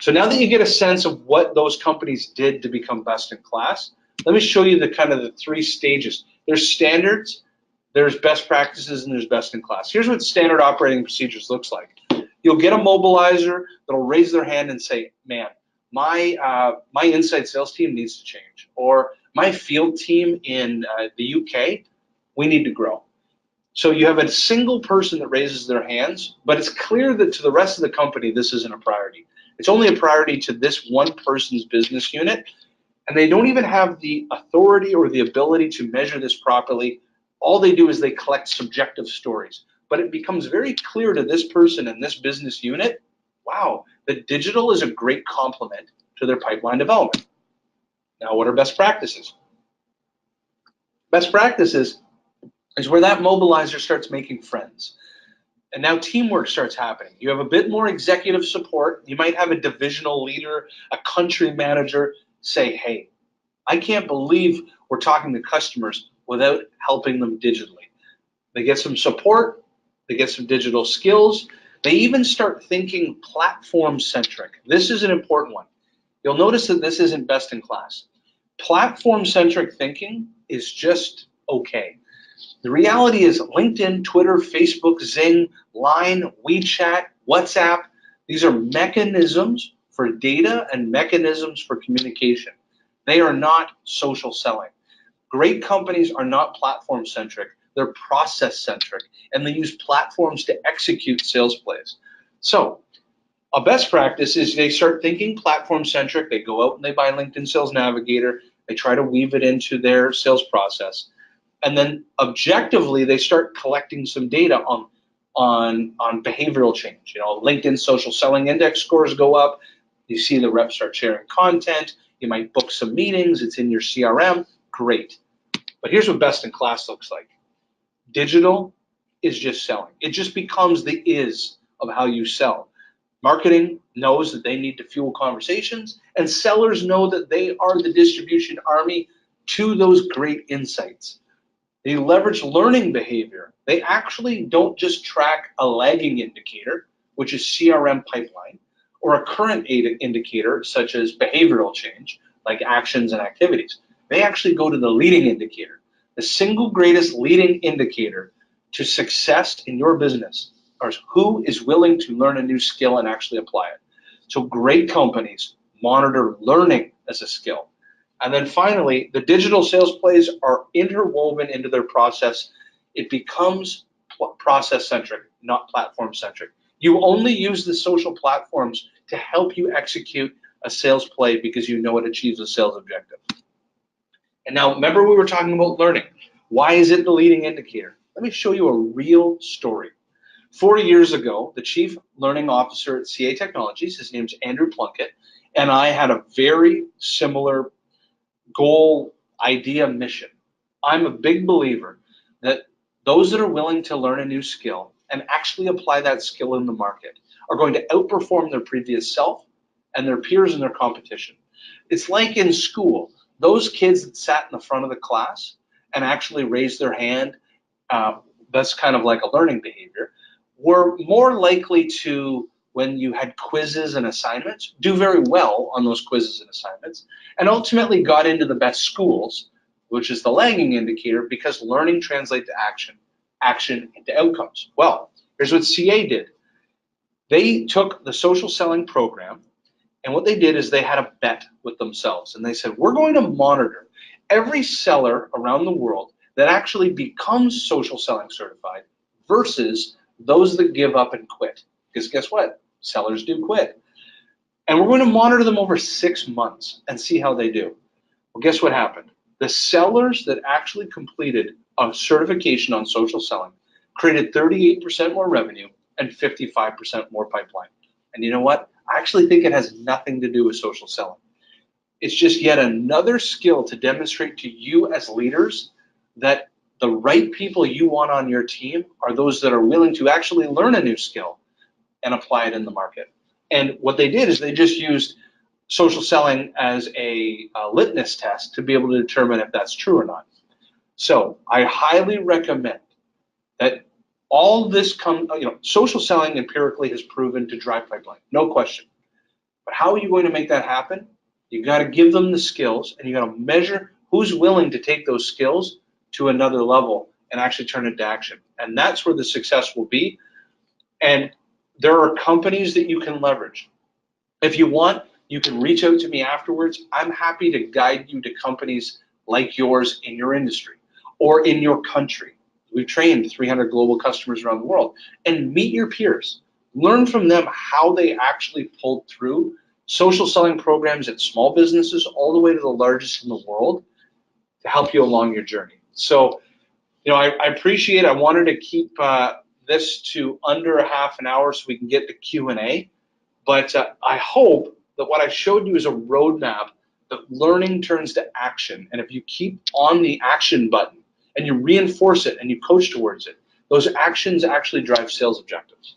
So now that you get a sense of what those companies did to become best in class, let me show you the kind of the 3 stages. There's standards, there's best practices, and there's best in class. Here's what standard operating procedures looks like. You'll get a mobilizer that'll raise their hand and say, man, my inside sales team needs to change, or my field team in the UK, we need to grow. So you have a single person that raises their hands, but it's clear that to the rest of the company, this isn't a priority. It's only a priority to this one person's business unit, and they don't even have the authority or the ability to measure this properly. All they do is they collect subjective stories. But it becomes very clear to this person and this business unit, wow, that digital is a great complement to their pipeline development. Now, what are best practices? Best practices is where that mobilizer starts making friends. And now teamwork starts happening. You have a bit more executive support. You might have a divisional leader, a country manager say, hey, I can't believe we're talking to customers without helping them digitally. They get some support, they get some digital skills, they even start thinking platform-centric. This is an important one. You'll notice that this isn't best in class. Platform-centric thinking is just okay. The reality is LinkedIn, Twitter, Facebook, Zing, Line, WeChat, WhatsApp, these are mechanisms for data and mechanisms for communication. They are not social selling. Great companies are not platform-centric. They're process-centric, and they use platforms to execute sales plays. So a best practice is they start thinking platform-centric. They go out and they buy LinkedIn Sales Navigator. They try to weave it into their sales process. And then objectively, they start collecting some data on behavioral change. You know, LinkedIn social selling index scores go up. You see the reps start sharing content. You might book some meetings. It's in your CRM. Great. But here's what best in class looks like. Digital is just selling. It just becomes the is of how you sell. Marketing knows that they need to fuel conversations, and sellers know that they are the distribution army to those great insights. They leverage learning behavior. They actually don't just track a lagging indicator, which is CRM pipeline, or a current indicator, such as behavioral change, like actions and activities. They actually go to the leading indicator. The single greatest leading indicator to success in your business is who is willing to learn a new skill and actually apply it. So great companies monitor learning as a skill. And then finally, the digital sales plays are interwoven into their process. It becomes process-centric, not platform-centric. You only use the social platforms to help you execute a sales play because you know it achieves a sales objective. And now, remember we were talking about learning. Why is it the leading indicator? Let me show you a real story. 4 years ago, the Chief Learning Officer at CA Technologies, his name's Andrew Plunkett, and I had a very similar goal, idea, mission. I'm a big believer that those that are willing to learn a new skill and actually apply that skill in the market are going to outperform their previous self and their peers in their competition. It's like in school. Those kids that sat in the front of the class and actually raised their hand, that's kind of like a learning behavior, were more likely to, when you had quizzes and assignments, do very well on those quizzes and assignments, and ultimately got into the best schools, which is the lagging indicator, because learning translates to action into outcomes. Well, here's what CA did. They took the social selling program, and what they did is they had a bet with themselves, and they said, we're going to monitor every seller around the world that actually becomes social selling certified versus those that give up and quit. Because guess what? Sellers do quit. And we're going to monitor them over 6 months and see how they do. Well, guess what happened? The sellers that actually completed a certification on social selling created 38% more revenue and 55% more pipeline. And you know what? I actually think it has nothing to do with social selling. It's just yet another skill to demonstrate to you as leaders that the right people you want on your team are those that are willing to actually learn a new skill and apply it in the market. And what they did is they just used social selling as a litmus test to be able to determine if that's true or not. So I highly recommend that all this social selling empirically has proven to drive pipeline, no question. But how are you going to make that happen? You got to give them the skills, and you got to measure who's willing to take those skills to another level and actually turn it to action. And that's where the success will be. And there are companies that you can leverage. If you want, you can reach out to me afterwards. I'm happy to guide you to companies like yours in your industry or in your country. We've trained 300 global customers around the world. And meet your peers. Learn from them how they actually pulled through social selling programs at small businesses all the way to the largest in the world to help you along your journey. So, I appreciate it. I wanted to keep this to under a half an hour so we can get to Q&A. But I hope that what I showed you is a roadmap that learning turns to action. And if you keep on the action button and you reinforce it and you coach towards it, those actions actually drive sales objectives.